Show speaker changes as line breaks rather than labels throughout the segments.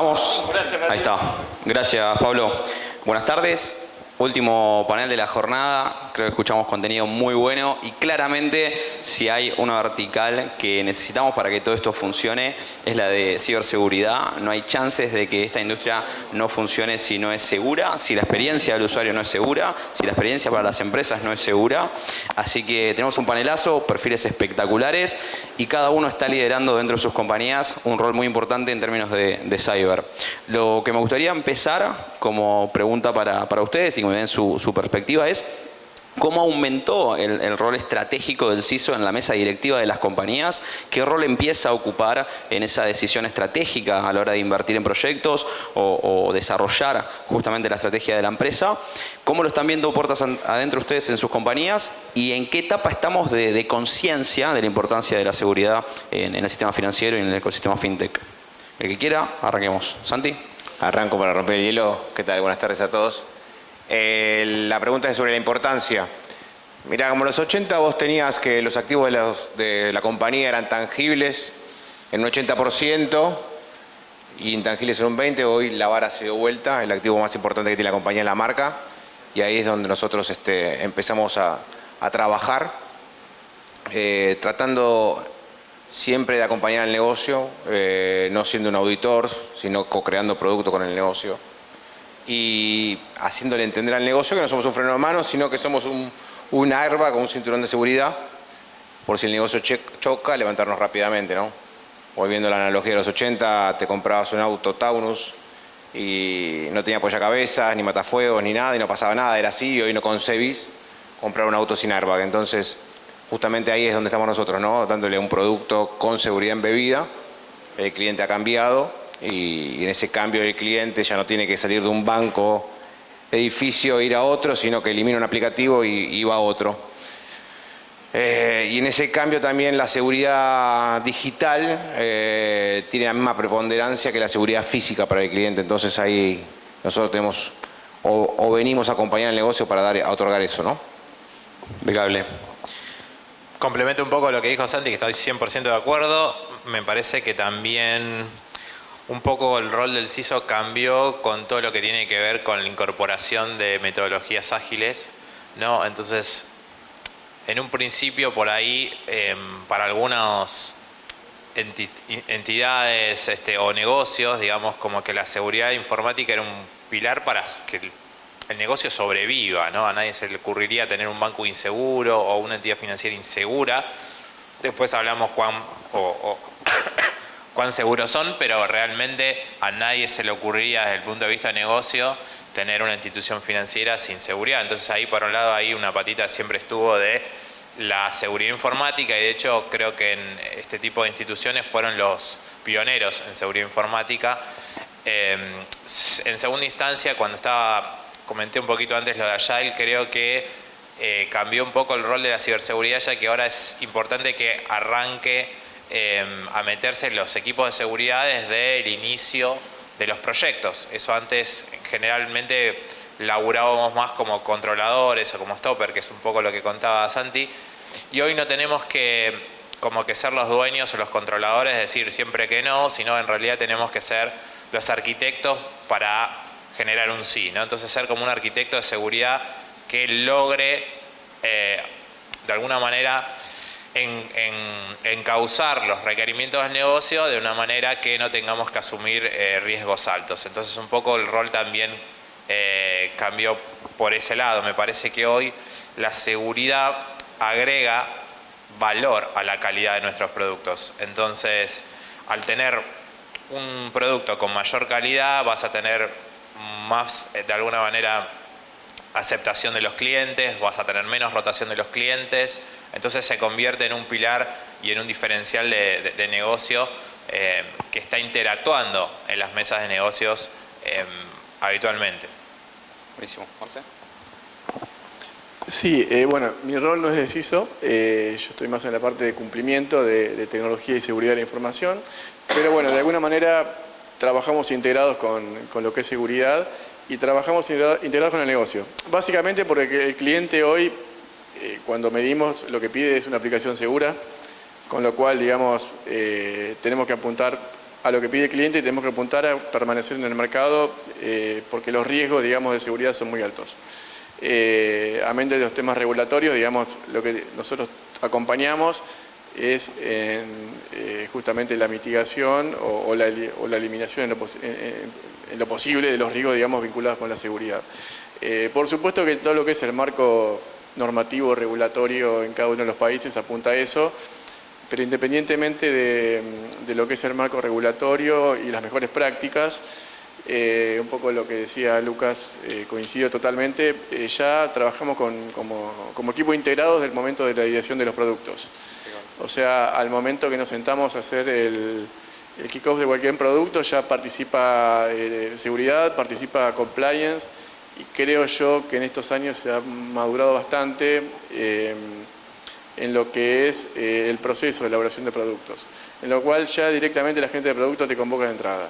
¿Arrancamos?
Gracias, Matías.
Ahí está. Gracias, Pablo. Buenas tardes. Último panel de la jornada. Creo que escuchamos contenido muy bueno y claramente si hay una vertical que necesitamos para que todo esto funcione es la de ciberseguridad. No hay chances de que esta industria no funcione si no es segura, si la experiencia del usuario no es segura, si la experiencia para las empresas no es segura. Así que tenemos un panelazo, perfiles espectaculares y cada uno está liderando dentro de sus compañías un rol muy importante en términos de cyber. Lo que me gustaría empezar como pregunta para ustedes y que me den su perspectiva es ¿cómo aumentó el rol estratégico del CISO en la mesa directiva de las compañías? ¿Qué rol empieza a ocupar en esa decisión estratégica a la hora de invertir en proyectos o desarrollar justamente la estrategia de la empresa? ¿Cómo lo están viendo puertas adentro ustedes en sus compañías? ¿Y en qué etapa estamos de conciencia de la importancia de la seguridad en el sistema financiero y en el ecosistema fintech? El que quiera, arranquemos. Santi.
Arranco para romper el hielo. ¿Qué tal? Buenas tardes a todos. La pregunta es sobre la importancia. Mirá, como en los 80 vos tenías que los activos de la compañía eran tangibles en un 80% y intangibles en un 20%. Hoy la vara se dio vuelta. El activo más importante que tiene la compañía es la marca. Y ahí es donde nosotros empezamos a trabajar, tratando siempre de acompañar al negocio, no siendo un auditor, sino co-creando producto con el negocio. Y haciéndole entender al negocio que no somos un freno de mano, sino que somos un airbag con un cinturón de seguridad, por si el negocio choca, levantarnos rápidamente, ¿no? Volviendo a la analogía de los 80, te comprabas un auto Taunus y no tenía apoyacabezas, ni matafuegos, ni nada, y no pasaba nada, era así, y hoy no concebís comprar un auto sin airbag. Entonces, justamente ahí es donde estamos nosotros, ¿no? Dándole un producto con seguridad embebida. El cliente ha cambiado. Y en ese cambio el cliente ya no tiene que salir de un banco, edificio, ir a otro, sino que elimina un aplicativo y va a otro. Y en ese cambio también la seguridad digital tiene la misma preponderancia que la seguridad física para el cliente. Entonces ahí nosotros tenemos o venimos a acompañar el negocio para a otorgar eso, ¿no?
Impecable.
Complemento un poco lo que dijo Santi, que estoy 100% de acuerdo. Me parece que también un poco el rol del CISO cambió con todo lo que tiene que ver con la incorporación de metodologías ágiles, ¿no? Entonces, en un principio por ahí, para algunas entidades o negocios, digamos, como que la seguridad informática era un pilar para que el negocio sobreviva, ¿no? A nadie se le ocurriría tener un banco inseguro o una entidad financiera insegura. Después hablamos cuán seguros son, pero realmente a nadie se le ocurriría desde el punto de vista de negocio tener una institución financiera sin seguridad. Entonces ahí por un lado ahí una patita siempre estuvo de la seguridad informática y de hecho creo que en este tipo de instituciones fueron los pioneros en seguridad informática. En segunda instancia, cuando comenté un poquito antes lo de Agile, creo que cambió un poco el rol de la ciberseguridad, ya que ahora es importante que arranque a meterse en los equipos de seguridad desde el inicio de los proyectos. Eso antes generalmente laburábamos más como controladores o como stopper, que es un poco lo que contaba Santi, y hoy no tenemos que como que ser los dueños o los controladores, decir siempre que no, sino en realidad tenemos que ser los arquitectos para generar un sí, ¿no? Entonces ser como un arquitecto de seguridad que logre de alguna manera encauzar los requerimientos del negocio de una manera que no tengamos que asumir riesgos altos. Entonces un poco el rol también cambió por ese lado. Me parece que hoy la seguridad agrega valor a la calidad de nuestros productos. Entonces, al tener un producto con mayor calidad, vas a tener más, de alguna manera, aceptación de los clientes, vas a tener menos rotación de los clientes, entonces se convierte en un pilar y en un diferencial de negocio que está interactuando en las mesas de negocios habitualmente.
Buenísimo. Marce.
Sí, bueno, mi rol no es de CISO, yo estoy más en la parte de cumplimiento de tecnología y seguridad de la información, pero bueno, de alguna manera trabajamos integrados con lo que es seguridad y trabajamos integrados con el negocio. Básicamente porque el cliente hoy, cuando medimos, lo que pide es una aplicación segura, con lo cual, digamos, tenemos que apuntar a lo que pide el cliente y tenemos que apuntar a permanecer en el mercado porque los riesgos, digamos, de seguridad son muy altos. Amén de los temas regulatorios, digamos, lo que nosotros acompañamos es justamente la mitigación o la eliminación en lo posible de los riesgos, digamos, vinculados con la seguridad. Por supuesto que todo lo que es el marco normativo regulatorio en cada uno de los países apunta a eso, pero independientemente de lo que es el marco regulatorio y las mejores prácticas, un poco lo que decía Lucas, coincido totalmente, ya trabajamos como equipo integrado desde el momento de la ideación de los productos. O sea, al momento que nos sentamos a hacer el kick-off de cualquier producto, ya participa seguridad, participa compliance, y creo yo que en estos años se ha madurado bastante en lo que es el proceso de elaboración de productos, en lo cual ya directamente la gente de producto te convoca de entrada.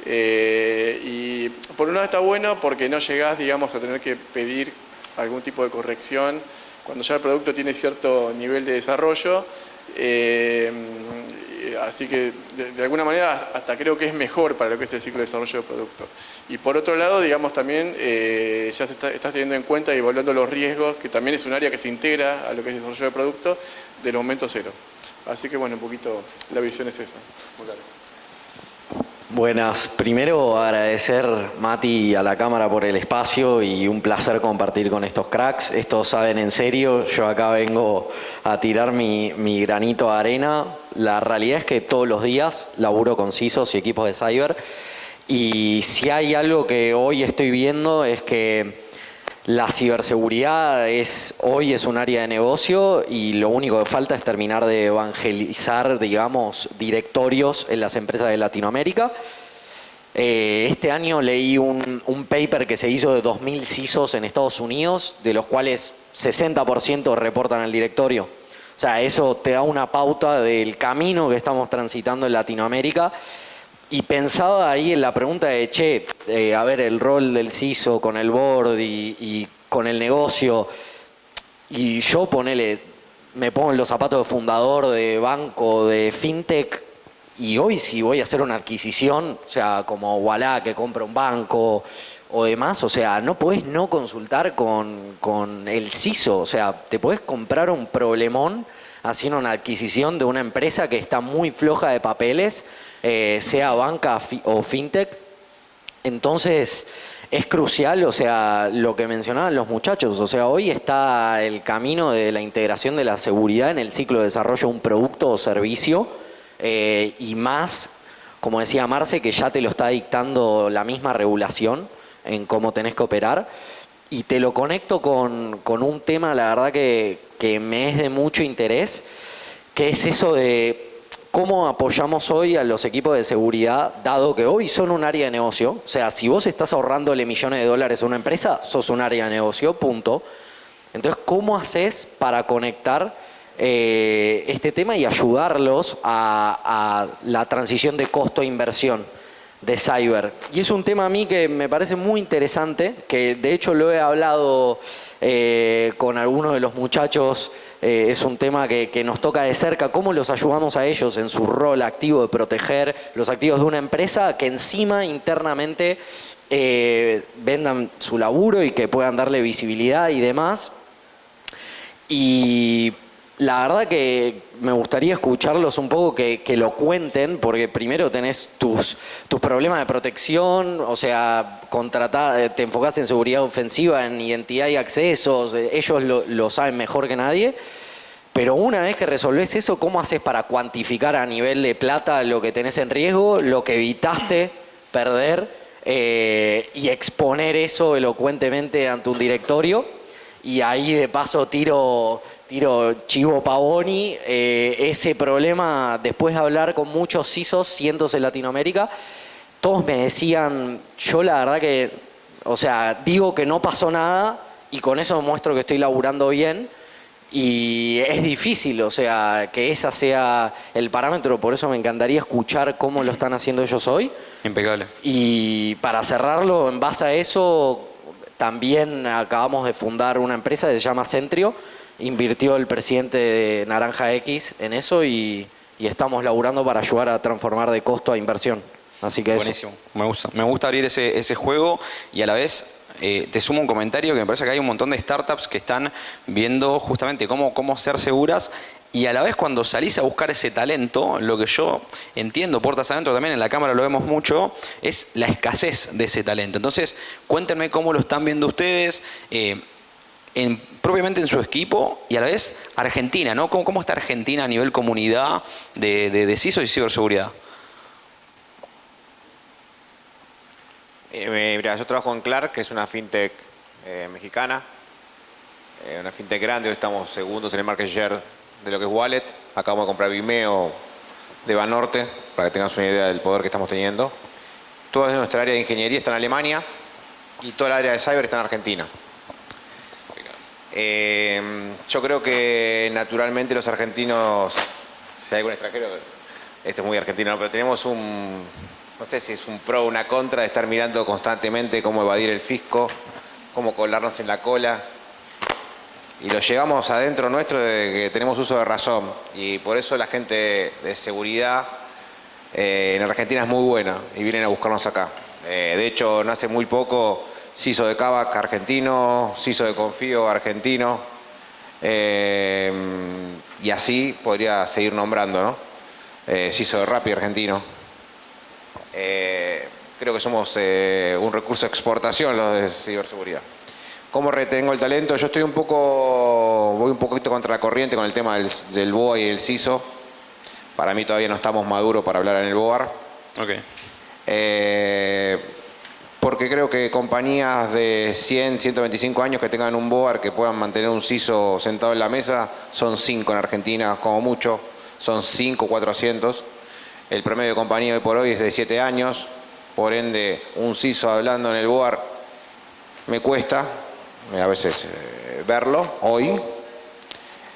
Y por un lado está bueno porque no llegás, digamos, a tener que pedir algún tipo de corrección cuando ya el producto tiene cierto nivel de desarrollo. Así que de alguna manera hasta creo que es mejor para lo que es el ciclo de desarrollo de producto. Y por otro lado, digamos, también ya estás teniendo en cuenta y evaluando los riesgos, que también es un área que se integra a lo que es el desarrollo de producto del momento cero. Así que bueno, un poquito la visión es esa. Muy claro.
Buenas, primero agradecer, Mati, a la cámara por el espacio y un placer compartir con estos cracks. Estos saben en serio, yo acá vengo a tirar mi granito de arena. La realidad es que todos los días laburo con CISOs y equipos de cyber y si hay algo que hoy estoy viendo es que la ciberseguridad hoy es un área de negocio y lo único que falta es terminar de evangelizar, digamos, directorios en las empresas de Latinoamérica. Este año leí un paper que se hizo de 2.000 CISOs en Estados Unidos, de los cuales 60% reportan al directorio. O sea, eso te da una pauta del camino que estamos transitando en Latinoamérica. Y pensaba ahí en la pregunta de, a ver, el rol del CISO con el board y con el negocio. Y yo me pongo en los zapatos de fundador de banco, de fintech, y hoy si voy a hacer una adquisición, o sea, como Ualá que compra un banco o demás, o sea, no podés no consultar con el CISO, o sea, te podés comprar un problemón haciendo una adquisición de una empresa que está muy floja de papeles, sea banca o fintech. Entonces es crucial, o sea, lo que mencionaban los muchachos, o sea, hoy está el camino de la integración de la seguridad en el ciclo de desarrollo de un producto o servicio, y más, como decía Marce, que ya te lo está dictando la misma regulación en cómo tenés que operar. Y te lo conecto con un tema, la verdad que me es de mucho interés, que es eso de cómo apoyamos hoy a los equipos de seguridad, dado que hoy son un área de negocio. O sea, si vos estás ahorrándole millones de dólares a una empresa, sos un área de negocio, punto. Entonces, ¿cómo haces para conectar este tema y ayudarlos a la transición de costo e inversión de cyber? Y es un tema a mí que me parece muy interesante, que de hecho lo he hablado con algunos de los muchachos. Es un tema que nos toca de cerca, cómo los ayudamos a ellos en su rol activo de proteger los activos de una empresa, que encima internamente vendan su laburo y que puedan darle visibilidad y demás. Y la verdad que me gustaría escucharlos un poco, que lo cuenten, porque primero tenés tus problemas de protección, o sea, te enfocás en seguridad ofensiva, en identidad y accesos, ellos lo saben mejor que nadie, pero una vez que resolvés eso, ¿cómo haces para cuantificar a nivel de plata lo que tenés en riesgo, lo que evitaste perder, y exponer eso elocuentemente ante un directorio? Y ahí de paso tiro chivo Pavoni, ese problema, después de hablar con muchos CISOs, cientos en Latinoamérica, todos me decían, yo la verdad que, o sea, digo que no pasó nada y con eso muestro que estoy laburando bien, y es difícil, o sea, que ese sea el parámetro. Por eso me encantaría escuchar cómo lo están haciendo ellos hoy.
Impecable.
Y para cerrarlo, en base a eso, también acabamos de fundar una empresa que se llama Centrio. Invirtió el presidente de Naranja X en eso y y estamos laburando para ayudar a transformar de costo a inversión. Así que
Buenísimo, me gusta abrir ese juego y a la vez te sumo un comentario que me parece que hay un montón de startups que están viendo justamente cómo ser seguras y a la vez cuando salís a buscar ese talento, lo que yo entiendo puertas adentro, también en la cámara lo vemos mucho, es la escasez de ese talento. Entonces, cuéntenme cómo lo están viendo ustedes, propiamente en su equipo y a la vez Argentina, ¿no? ¿Cómo está Argentina a nivel comunidad de CISO y ciberseguridad?
Mira, yo trabajo en Clark, que es una fintech mexicana, una fintech grande. Hoy estamos segundos en el market share de lo que es Wallet. Acabamos de comprar Vimeo de Banorte, para que tengas una idea del poder que estamos teniendo. Toda nuestra área de ingeniería está en Alemania y toda la área de cyber está en Argentina. Yo creo que naturalmente los argentinos, si hay algún extranjero, este es muy argentino, ¿no? Pero tenemos no sé si es un pro o una contra de estar mirando constantemente cómo evadir el fisco, cómo colarnos en la cola. Y lo llevamos adentro nuestro de que tenemos uso de razón. Y por eso la gente de seguridad en Argentina es muy buena y vienen a buscarnos acá. De hecho, no hace muy poco, CISO de Kavak argentino, CISO de Confío argentino. Y así podría seguir nombrando, ¿no? CISO de Rappi argentino. Creo que somos un recurso de exportación los de ciberseguridad. ¿Cómo retengo el talento? Yo voy un poquito contra la corriente con el tema del BOA y el CISO. Para mí todavía no estamos maduros para hablar en el BOAR.
Okay.
Porque creo que compañías de 100, 125 años que tengan un BOAR que puedan mantener un CISO sentado en la mesa, son 5 en Argentina, como mucho. Son 5, 400. El promedio de compañía hoy por hoy es de 7 años, por ende un CISO hablando en el BOAR me cuesta a veces verlo hoy.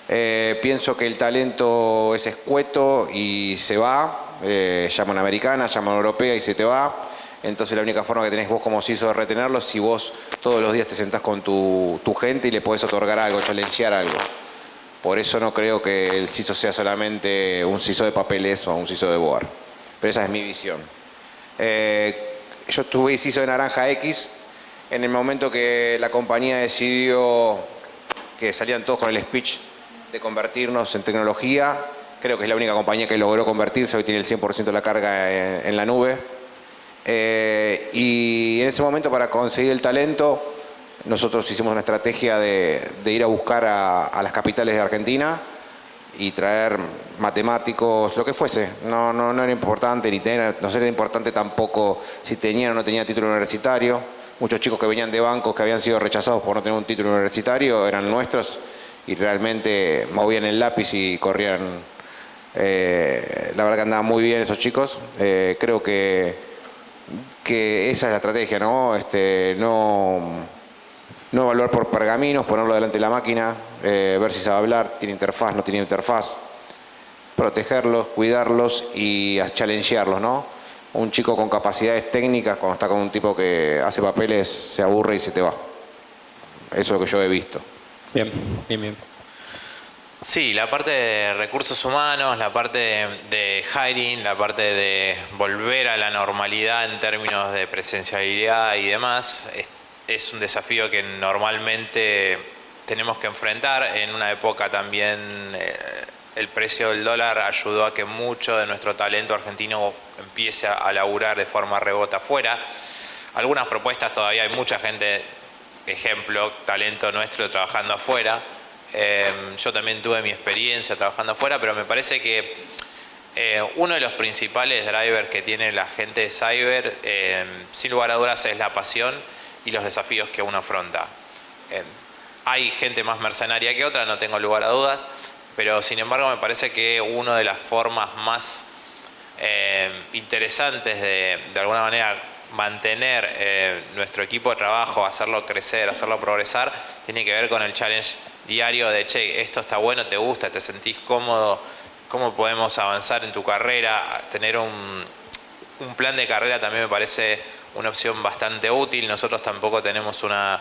Pienso que el talento es escueto y se va, llama una americana, llama una europea y se te va. Entonces la única forma que tenés vos como CISO de retenerlo es si vos todos los días te sentás con tu gente y le podés otorgar algo, challengear algo. Por eso no creo que el CISO sea solamente un CISO de papeles o un CISO de BOAR. Pero esa es mi visión. Yo tuve CISO de Naranja X en el momento que la compañía decidió que salían todos con el speech de convertirnos en tecnología. Creo que es la única compañía que logró convertirse. Hoy tiene el 100% de la carga en la nube. Y en ese momento, para conseguir el talento, nosotros hicimos una estrategia de ir a buscar a las capitales de Argentina y traer matemáticos, lo que fuese. No era importante, no era importante tampoco si tenían o no tenían título universitario. Muchos chicos que venían de bancos que habían sido rechazados por no tener un título universitario eran nuestros y realmente movían el lápiz y corrían. La verdad que andaban muy bien esos chicos. Creo que esa es la estrategia, ¿no? No evaluar por pergaminos, ponerlo delante de la máquina, ver si sabe hablar, tiene interfaz, no tiene interfaz, protegerlos, cuidarlos y challengearlos, ¿no? Un chico con capacidades técnicas, cuando está con un tipo que hace papeles, se aburre y se te va. Eso es lo que yo he visto.
Bien.
Sí, la parte de recursos humanos, la parte de hiring, la parte de volver a la normalidad en términos de presencialidad y demás, es un desafío que normalmente tenemos que enfrentar. En una época también el precio del dólar ayudó a que mucho de nuestro talento argentino empiece a laburar de forma remota afuera. Algunas propuestas todavía hay mucha gente, ejemplo, talento nuestro trabajando afuera. Yo también tuve mi experiencia trabajando afuera, pero me parece que uno de los principales drivers que tiene la gente de cyber, sin lugar a dudas, es la pasión y los desafíos que uno afronta. Hay gente más mercenaria que otra, no tengo lugar a dudas, pero sin embargo me parece que una de las formas más interesantes de alguna manera mantener nuestro equipo de trabajo, hacerlo crecer, hacerlo progresar, tiene que ver con el challenge diario de, che, esto está bueno, te gusta, te sentís cómodo, cómo podemos avanzar en tu carrera. Tener un plan de carrera también me parece una opción bastante útil. Nosotros tampoco tenemos una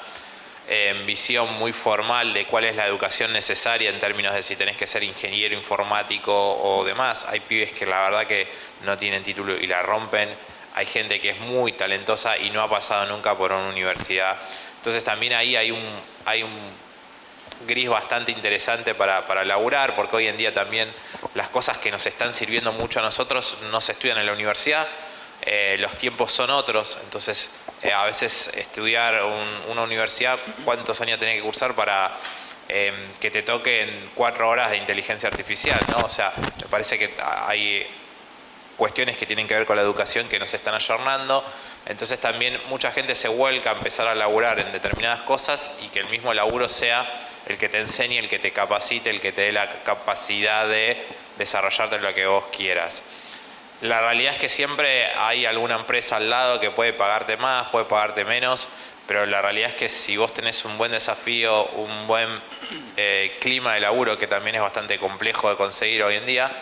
visión muy formal de cuál es la educación necesaria en términos de si tenés que ser ingeniero informático o demás. Hay pibes que la verdad que no tienen título y la rompen. Hay gente que es muy talentosa y no ha pasado nunca por una universidad. Entonces también ahí hay un gris bastante interesante para laburar, porque hoy en día también las cosas que nos están sirviendo mucho a nosotros no se estudian en la universidad. Los tiempos son otros, entonces a veces estudiar una universidad, ¿cuántos años tenés que cursar para que te toquen 4 horas de inteligencia artificial, ¿no? O sea, me parece que hay cuestiones que tienen que ver con la educación que nos están ayornando, entonces también mucha gente se vuelca a empezar a laburar en determinadas cosas y que el mismo laburo sea el que te enseñe, el que te capacite, el que te dé la capacidad de desarrollarte en lo que vos quieras. La realidad es que siempre hay alguna empresa al lado que puede pagarte más, puede pagarte menos, pero la realidad es que si vos tenés un buen desafío, un buen clima de laburo, que también es bastante complejo de conseguir hoy en día,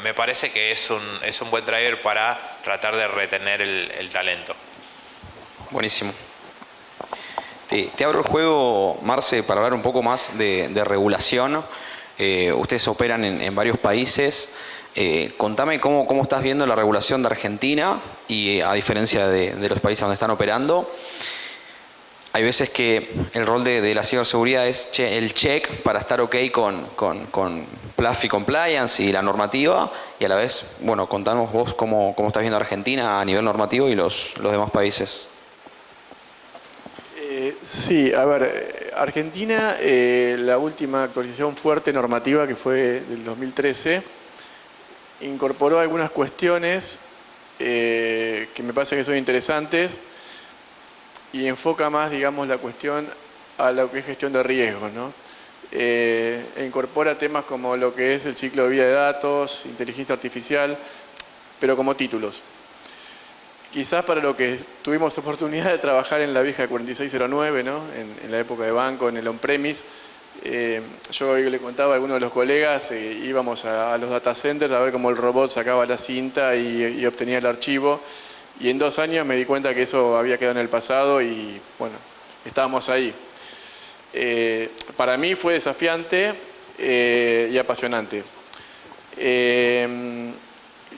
me parece que es un buen driver para tratar de retener el talento.
Buenísimo. Te abro el juego, Marce, para hablar un poco más de regulación. Ustedes operan en varios países. Contame cómo estás viendo la regulación de Argentina y a diferencia de los países donde están operando. Hay veces que el rol de la ciberseguridad es el check para estar ok con PLAFI Compliance y la normativa, y a la vez, bueno, contanos vos cómo estás viendo Argentina a nivel normativo y los demás países.
Sí, a ver, Argentina, la última actualización fuerte normativa que fue del 2013, incorporó algunas cuestiones que me parece que son interesantes y enfoca más, digamos, la cuestión a lo que es gestión de riesgos, ¿no? Incorpora temas como lo que es el ciclo de vida de datos, inteligencia artificial, pero como títulos. Quizás para lo que tuvimos oportunidad de trabajar en la vieja 4609, ¿no? En la época de banco, en el on-premise, yo le contaba a algunos de los colegas, íbamos a los data centers a ver cómo el robot sacaba la cinta y obtenía el archivo, y en 2 años me di cuenta que eso había quedado en el pasado y bueno, estábamos ahí. Para mí fue desafiante y apasionante.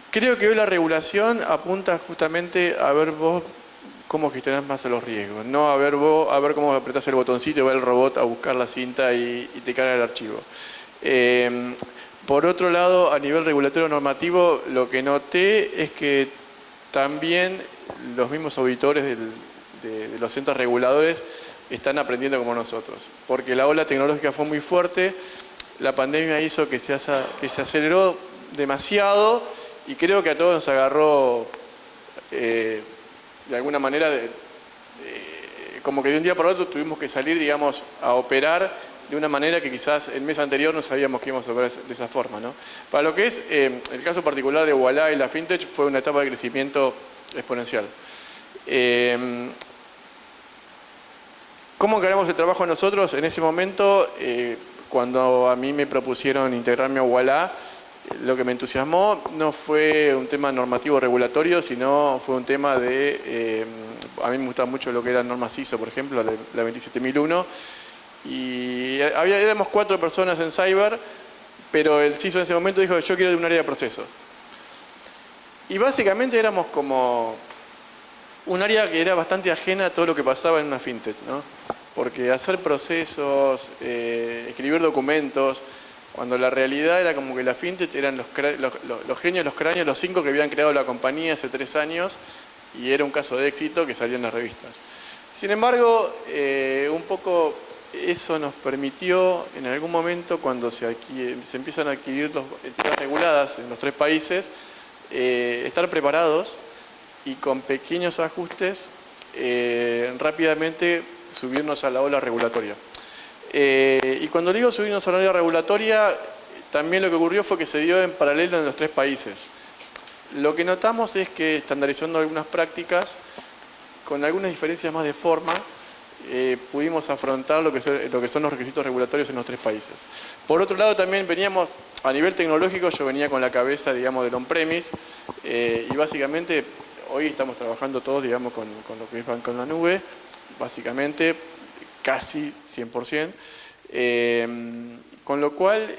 Creo que hoy la regulación apunta justamente a ver vos cómo gestionás más los riesgos, no a ver cómo apretás el botoncito y va el robot a buscar la cinta y te carga el archivo. Por otro lado, a nivel regulatorio normativo, lo que noté es que también los mismos auditores de los centros reguladores están aprendiendo como nosotros, porque la ola tecnológica fue muy fuerte, la pandemia hizo que se aceleró demasiado y creo que a todos nos agarró de alguna manera como que de un día para otro tuvimos que salir, digamos, a operar de una manera que quizás el mes anterior no sabíamos que íbamos a operar de esa forma, ¿no? Para lo que es el caso particular de Ualá y la FinTech, fue una etapa de crecimiento exponencial. ¿Cómo encaramos el trabajo nosotros? En ese momento, cuando a mí me propusieron integrarme a Ualá, lo que me entusiasmó no fue un tema normativo regulatorio, sino fue un tema de... a mí me gustaba mucho lo que era normas ISO, por ejemplo, la 27001. Y éramos 4 personas en Cyber, pero el CISO en ese momento dijo: yo quiero de un área de procesos. Y básicamente éramos como un área que era bastante ajena a todo lo que pasaba en una fintech, ¿no? Porque hacer procesos, escribir documentos, cuando la realidad era como que la fintech eran los genios, los cráneos, los 5 que habían creado la compañía hace 3 años, y era un caso de éxito que salía en las revistas. Sin embargo, un poco eso nos permitió en algún momento, cuando se empiezan a adquirir entidades reguladas en los 3 países, estar preparados y con pequeños ajustes rápidamente subirnos a la ola regulatoria. Y cuando digo subirnos a la ola regulatoria, también lo que ocurrió fue que se dio en paralelo en los 3 países. Lo que notamos es que, estandarizando algunas prácticas, con algunas diferencias más de forma, pudimos afrontar lo que son los requisitos regulatorios en los 3 países. Por otro lado, también veníamos, a nivel tecnológico, yo venía con la cabeza, digamos, del on-premise, y básicamente hoy estamos trabajando todos, digamos, con lo que es con la nube, básicamente casi 100%. Con lo cual,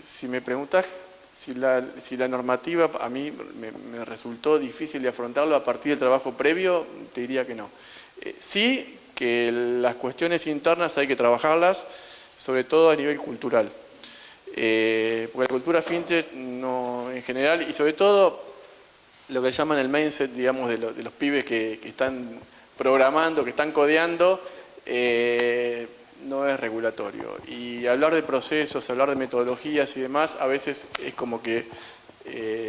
si me preguntas si la normativa a mí me resultó difícil de afrontarlo a partir del trabajo previo, te diría que no. Sí que las cuestiones internas hay que trabajarlas, sobre todo a nivel cultural. Porque la cultura fintech no, en general, y sobre todo lo que llaman el mindset, digamos, de los pibes que están programando, que están codeando, no es regulatorio. Y hablar de procesos, hablar de metodologías y demás, a veces es como que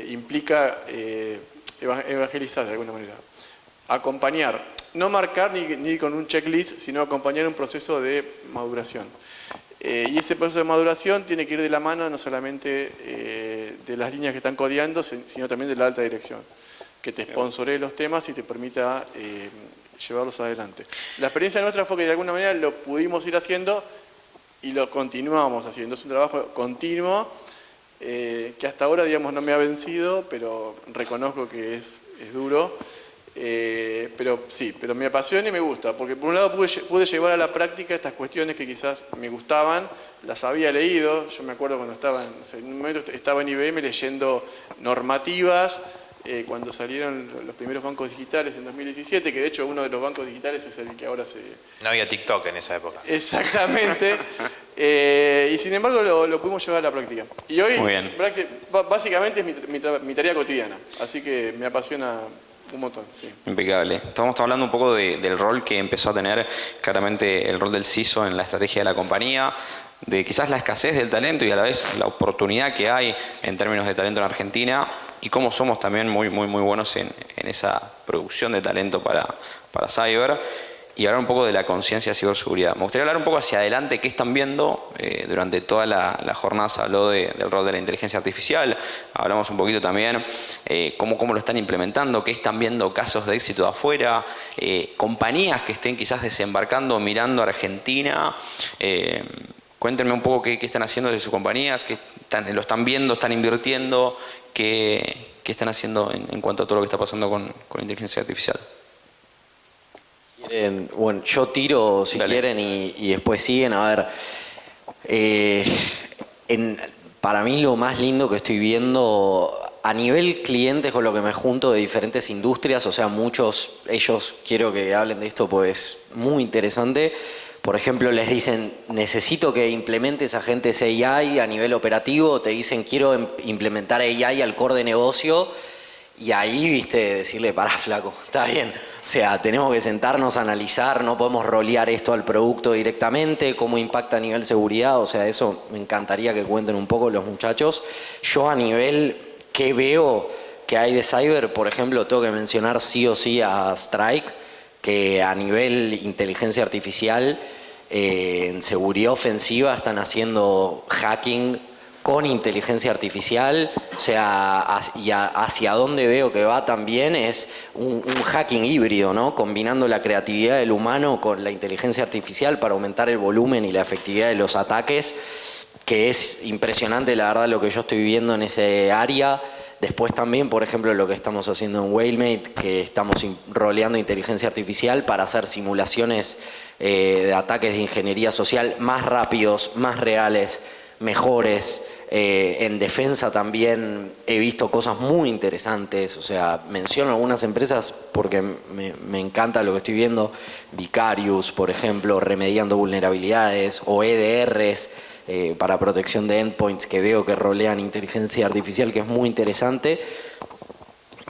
implica evangelizar de alguna manera. Acompañar, no marcar ni con un checklist, sino acompañar un proceso de maduración. Y ese proceso de maduración tiene que ir de la mano no solamente de las líneas que están codeando, sino también de la alta dirección, que te sponsoree los temas y te permita llevarlos adelante. La experiencia nuestra fue que de alguna manera lo pudimos ir haciendo y lo continuamos haciendo. Es un trabajo continuo que hasta ahora, digamos, no me ha vencido, pero reconozco que es duro. Pero sí, pero me apasiona y me gusta, porque por un lado pude llevar a la práctica estas cuestiones que quizás me gustaban, las había leído. Yo me acuerdo cuando en un momento estaba en IBM leyendo normativas, cuando salieron los primeros bancos digitales en 2017, que de hecho uno de los bancos digitales es el que ahora se...
No había TikTok en esa época.
Exactamente. Y sin embargo lo pudimos llevar a la práctica. Y hoy básicamente es mi tarea cotidiana, así que me apasiona un montón. Sí.
Impecable. Estamos hablando un poco del rol que empezó a tener claramente el rol del CISO en la estrategia de la compañía, de quizás la escasez del talento y a la vez la oportunidad que hay en términos de talento en Argentina y cómo somos también muy buenos en esa producción de talento para cyber. Y hablar un poco de la conciencia de ciberseguridad. Me gustaría hablar un poco hacia adelante, qué están viendo. Durante toda la jornada se habló del rol de la inteligencia artificial, hablamos un poquito también cómo lo están implementando, qué están viendo casos de éxito de afuera, compañías que estén quizás desembarcando, mirando a Argentina. Cuéntenme un poco qué están haciendo desde sus compañías, lo están viendo, están invirtiendo, qué están haciendo en cuanto a todo lo que está pasando con inteligencia artificial.
Bueno, yo tiro si quieren y después siguen. A ver, para mí lo más lindo que estoy viendo a nivel clientes con lo que me junto de diferentes industrias, o sea, ellos quiero que hablen de esto pues muy interesante. Por ejemplo, les dicen, necesito que implementes agentes AI a nivel operativo, te dicen, quiero implementar AI al core de negocio. Y ahí, viste, decirle, pará, flaco, está bien. O sea, tenemos que sentarnos a analizar, no podemos rolear esto al producto directamente, cómo impacta a nivel seguridad. O sea, eso me encantaría que cuenten un poco los muchachos. Yo a nivel que veo que hay de cyber, por ejemplo, tengo que mencionar sí o sí a Strike, que a nivel inteligencia artificial, en seguridad ofensiva están haciendo hacking con inteligencia artificial, o sea, hacia dónde veo que va también es un hacking híbrido, ¿no? Combinando la creatividad del humano con la inteligencia artificial para aumentar el volumen y la efectividad de los ataques, que es impresionante, la verdad, lo que yo estoy viendo en ese área. Después también, por ejemplo, lo que estamos haciendo en Whalemate, que estamos roleando inteligencia artificial para hacer simulaciones de ataques de ingeniería social más rápidos, más reales, mejores. En defensa también he visto cosas muy interesantes, o sea, menciono algunas empresas porque me encanta lo que estoy viendo. Vicarious, por ejemplo, remediando vulnerabilidades, o EDRs para protección de endpoints, que veo que rolean inteligencia artificial, que es muy interesante.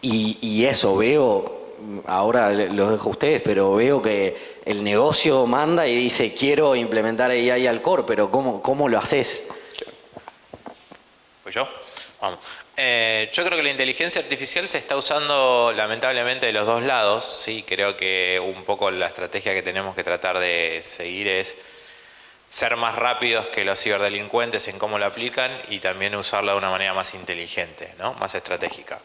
Y eso, veo, ahora los dejo a ustedes, pero veo que el negocio manda y dice, quiero implementar AI al core, pero ¿cómo lo haces?
¿Pues yo? Vamos. Yo creo que la inteligencia artificial se está usando lamentablemente de los dos lados. Sí, creo que un poco la estrategia que tenemos que tratar de seguir es ser más rápidos que los ciberdelincuentes en cómo lo aplican y también usarla de una manera más inteligente, ¿no? Más estratégica.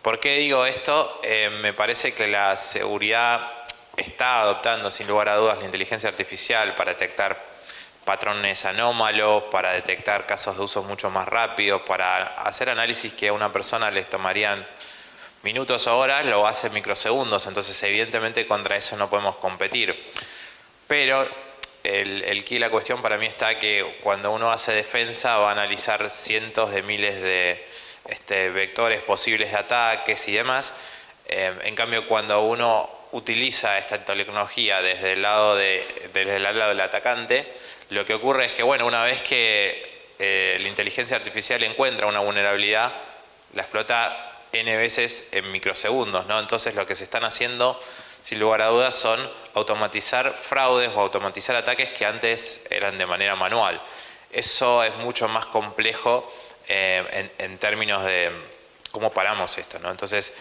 ¿Por qué digo esto? Me parece que la seguridad está adoptando sin lugar a dudas la inteligencia artificial para detectar patrones anómalos, para detectar casos de uso mucho más rápidos, para hacer análisis que a una persona les tomarían minutos o horas, lo hace en microsegundos. Entonces, evidentemente, contra eso no podemos competir. Pero el quid de la cuestión para mí está que cuando uno hace defensa va a analizar cientos de miles de vectores posibles de ataques y demás. En cambio, cuando uno utiliza esta tecnología desde el lado del atacante, lo que ocurre es que, bueno, una vez que la inteligencia artificial encuentra una vulnerabilidad, la explota N veces en microsegundos, ¿no? Entonces lo que se están haciendo, sin lugar a dudas, son automatizar fraudes o automatizar ataques que antes eran de manera manual. Eso es mucho más complejo en términos de cómo paramos esto, ¿no? Entonces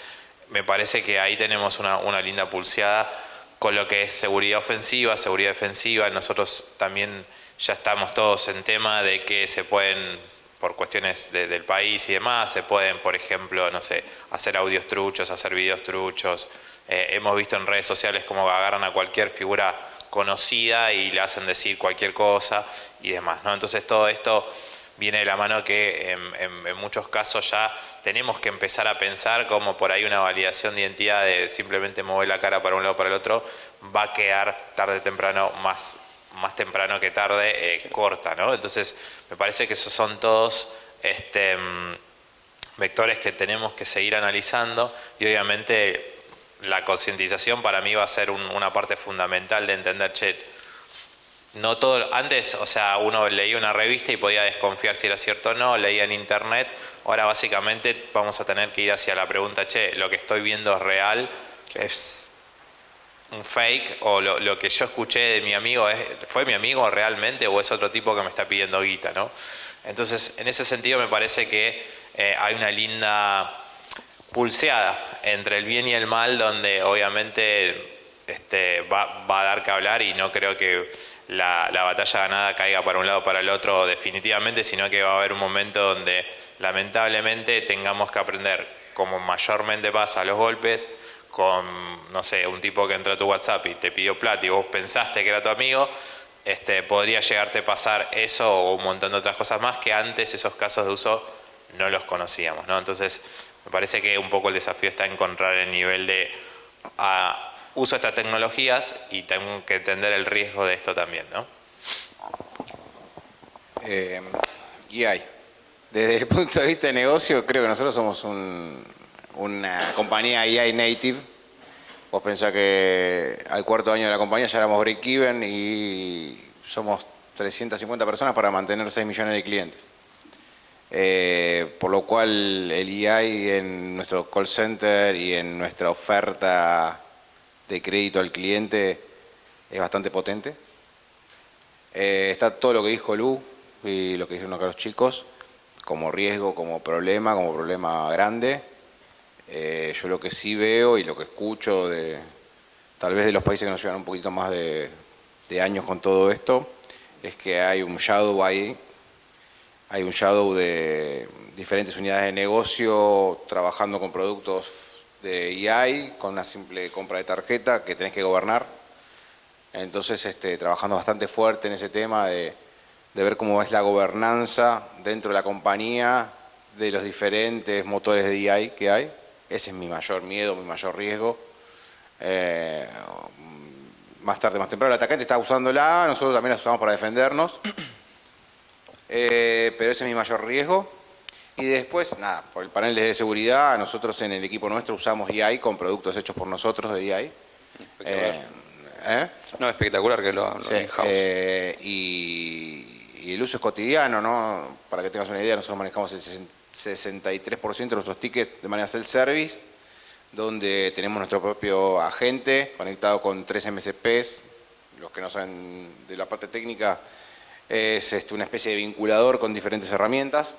me parece que ahí tenemos una linda pulseada con lo que es seguridad ofensiva, seguridad defensiva. Nosotros también ya estamos todos en tema de que se pueden, por cuestiones del país y demás, se pueden, por ejemplo, no sé, hacer audios truchos, hacer videos truchos. Hemos visto en redes sociales cómo agarran a cualquier figura conocida y le hacen decir cualquier cosa y demás, ¿no? Entonces todo esto viene de la mano que en muchos casos ya tenemos que empezar a pensar como por ahí una validación de identidad de simplemente mover la cara para un lado o para el otro va a quedar tarde o temprano, más temprano que tarde, corta, ¿no? Entonces me parece que esos son todos vectores que tenemos que seguir analizando y obviamente la concientización para mí va a ser una parte fundamental de entender, che, no todo, antes, o sea, uno leía una revista y podía desconfiar si era cierto o no, leía en internet, ahora básicamente vamos a tener que ir hacia la pregunta, che, lo que estoy viendo es real, es un fake, o lo que yo escuché de mi amigo, ¿fue mi amigo realmente o es otro tipo que me está pidiendo guita, ¿no? Entonces, en ese sentido me parece que hay una linda pulseada entre el bien y el mal, donde obviamente va a dar que hablar y no creo que la batalla ganada caiga para un lado o para el otro definitivamente, sino que va a haber un momento donde lamentablemente tengamos que aprender, como mayormente pasa a los golpes, con, no sé, un tipo que entró a tu WhatsApp y te pidió plata y vos pensaste que era tu amigo, podría llegarte a pasar eso o un montón de otras cosas más que antes esos casos de uso no los conocíamos, ¿no? Entonces me parece que un poco el desafío está en encontrar el nivel de uso de estas tecnologías y tengo que entender el riesgo de esto también, ¿no?
Y hay. Desde el punto de vista de negocio, creo que nosotros somos una compañía AI native. Vos pensás que al cuarto año de la compañía ya éramos break-even y somos 350 personas para mantener 6 millones de clientes. Por lo cual el AI en nuestro call center y en nuestra oferta de crédito al cliente es bastante potente. Está todo lo que dijo Lu y lo que dijeron acá los chicos, como riesgo, como problema grande. Yo lo que sí veo y lo que escucho tal vez de los países que nos llevan un poquito más de años con todo esto, es que hay un shadow ahí, hay un shadow de diferentes unidades de negocio trabajando con productos de AI, con una simple compra de tarjeta que tenés que gobernar. Entonces, trabajando bastante fuerte en ese tema de ver cómo es la gobernanza dentro de la compañía de los diferentes motores de AI que hay. Ese es mi mayor miedo, mi mayor riesgo. Más tarde, más temprano, el atacante está usándola, nosotros también la usamos para defendernos. Pero ese es mi mayor riesgo. Y después, nada, por el panel de seguridad, nosotros en el equipo nuestro usamos AI con productos hechos por nosotros de AI.
No, espectacular que lo
sí,
in-house.
Y el uso es cotidiano, ¿no? Para que tengas una idea, nosotros manejamos el 63% de nuestros tickets de manera self-service, donde tenemos nuestro propio agente conectado con 3 MSPs. Los que no saben de la parte técnica, es una especie de vinculador con diferentes herramientas.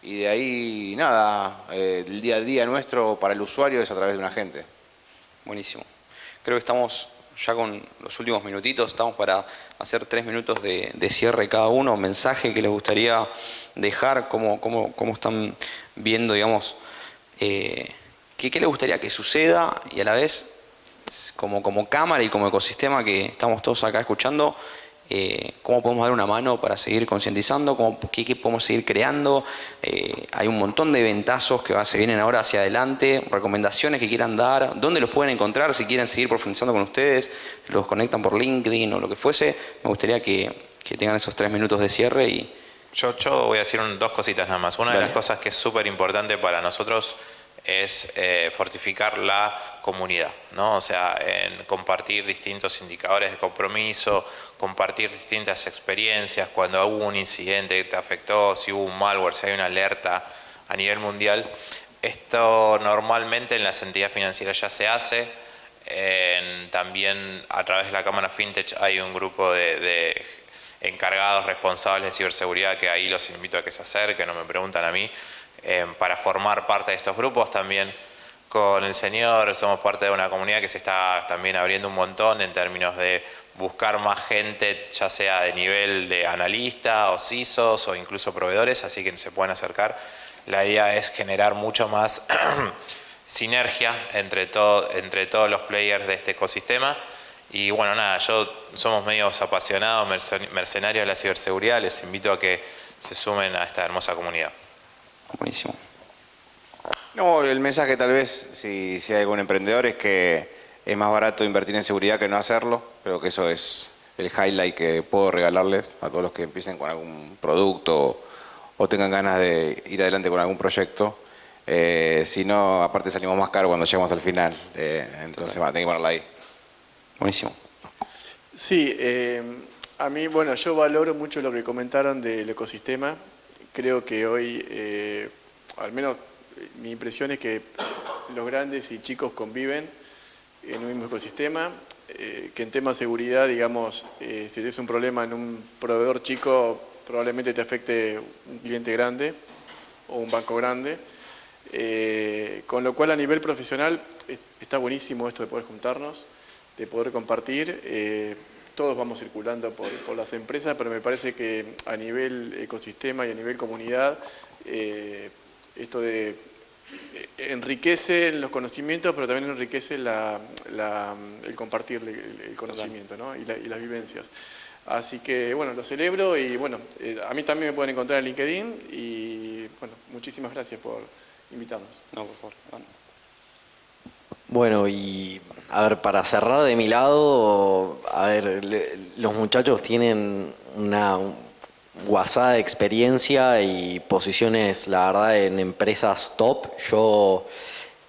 Y de ahí, nada, el día a día nuestro para el usuario es a través de un agente.
Buenísimo. Creo que estamos ya con los últimos minutitos, estamos para hacer 3 minutos de cierre cada uno, mensaje que les gustaría dejar, cómo están viendo, digamos, qué les gustaría que suceda y a la vez como cámara y como ecosistema que estamos todos acá escuchando, ¿Cómo podemos dar una mano para seguir concientizando? ¿Qué podemos seguir creando? Hay un montón de ventazos que se vienen ahora hacia adelante, recomendaciones que quieran dar, dónde los pueden encontrar si quieren seguir profundizando con ustedes, los conectan por LinkedIn o lo que fuese. Me gustaría que tengan esos 3 minutos de cierre y...
Yo voy a decir 2 cositas nada más. Una de las cosas que es súper importante para nosotros es fortificar la comunidad, ¿no? O sea, en compartir distintos indicadores de compromiso, compartir distintas experiencias, cuando hubo un incidente que te afectó, si hubo un malware, si hay una alerta a nivel mundial. Esto normalmente en las entidades financieras ya se hace. También a través de la Cámara FinTech hay un grupo de encargados responsables de ciberseguridad que ahí los invito a que se acerquen, no me preguntan a mí, para formar parte de estos grupos. También con el señor somos parte de una comunidad que se está también abriendo un montón en términos de buscar más gente, ya sea de nivel de analista o CISOs o incluso proveedores, así que se pueden acercar. La idea es generar mucho más sinergia entre todos los players de este ecosistema. Y bueno, nada, somos medios apasionados, mercenarios de la ciberseguridad, les invito a que se sumen a esta hermosa comunidad.
Buenísimo.
No, el mensaje tal vez, si hay algún emprendedor, es que es más barato invertir en seguridad que no hacerlo. Creo que eso es el highlight que puedo regalarles a todos los que empiecen con algún producto o tengan ganas de ir adelante con algún proyecto. Si no, aparte salimos más caro cuando llegamos al final. Entonces van a tener que ponerla ahí.
Buenísimo.
Sí, a mí, bueno, yo valoro mucho lo que comentaron del ecosistema. Creo que hoy, al menos mi impresión es que los grandes y chicos conviven en un mismo ecosistema, que en tema de seguridad, digamos, si tienes un problema en un proveedor chico, probablemente te afecte un cliente grande o un banco grande. Con lo cual, a nivel profesional, está buenísimo esto de poder juntarnos, de poder compartir. Todos vamos circulando por las empresas, pero me parece que a nivel ecosistema y a nivel comunidad, esto enriquece los conocimientos, pero también enriquece el compartir el conocimiento, ¿no? y las vivencias. Así que, bueno, lo celebro y, bueno, a mí también me pueden encontrar en LinkedIn y, bueno, muchísimas gracias por invitarnos.
No, por favor.
Bueno, y a ver, para cerrar de mi lado, a ver, los muchachos tienen una guasada de experiencia y posiciones, la verdad, en empresas top. Yo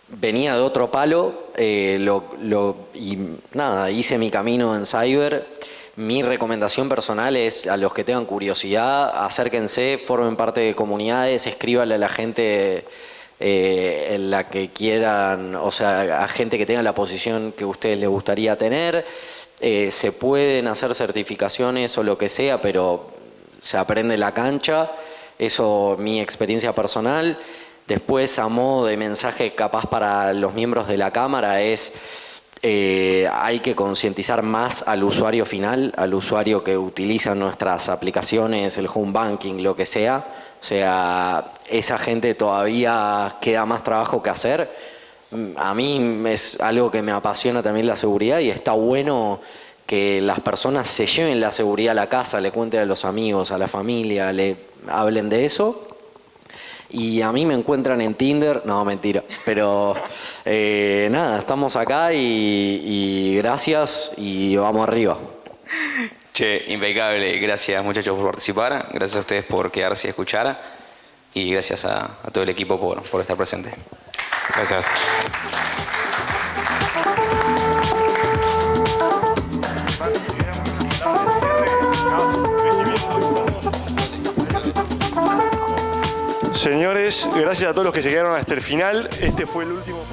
venía de otro palo y nada, hice mi camino en cyber. Mi recomendación personal es a los que tengan curiosidad, acérquense, formen parte de comunidades, escríbanle a la gente en la que quieran, o sea, a gente que tenga la posición que a ustedes les gustaría tener. Se pueden hacer certificaciones o lo que sea, pero se aprende la cancha. Eso, mi experiencia personal. Después, a modo de mensaje capaz para los miembros de la Cámara, es hay que concientizar más al usuario final, al usuario que utiliza nuestras aplicaciones, el home banking, lo que sea. O sea, esa gente todavía queda más trabajo que hacer. A mí es algo que me apasiona también la seguridad y está bueno que las personas se lleven la seguridad a la casa, le cuenten a los amigos, a la familia, le hablen de eso. Y a mí me encuentran en Tinder, no, mentira, pero nada, estamos acá y gracias y vamos arriba.
Che, impecable. Gracias, muchachos, por participar. Gracias a ustedes por quedarse y escuchar. Y gracias a todo el equipo por estar presente.
Gracias.
Señores, gracias a todos los que se quedaron hasta el final. Este fue el último...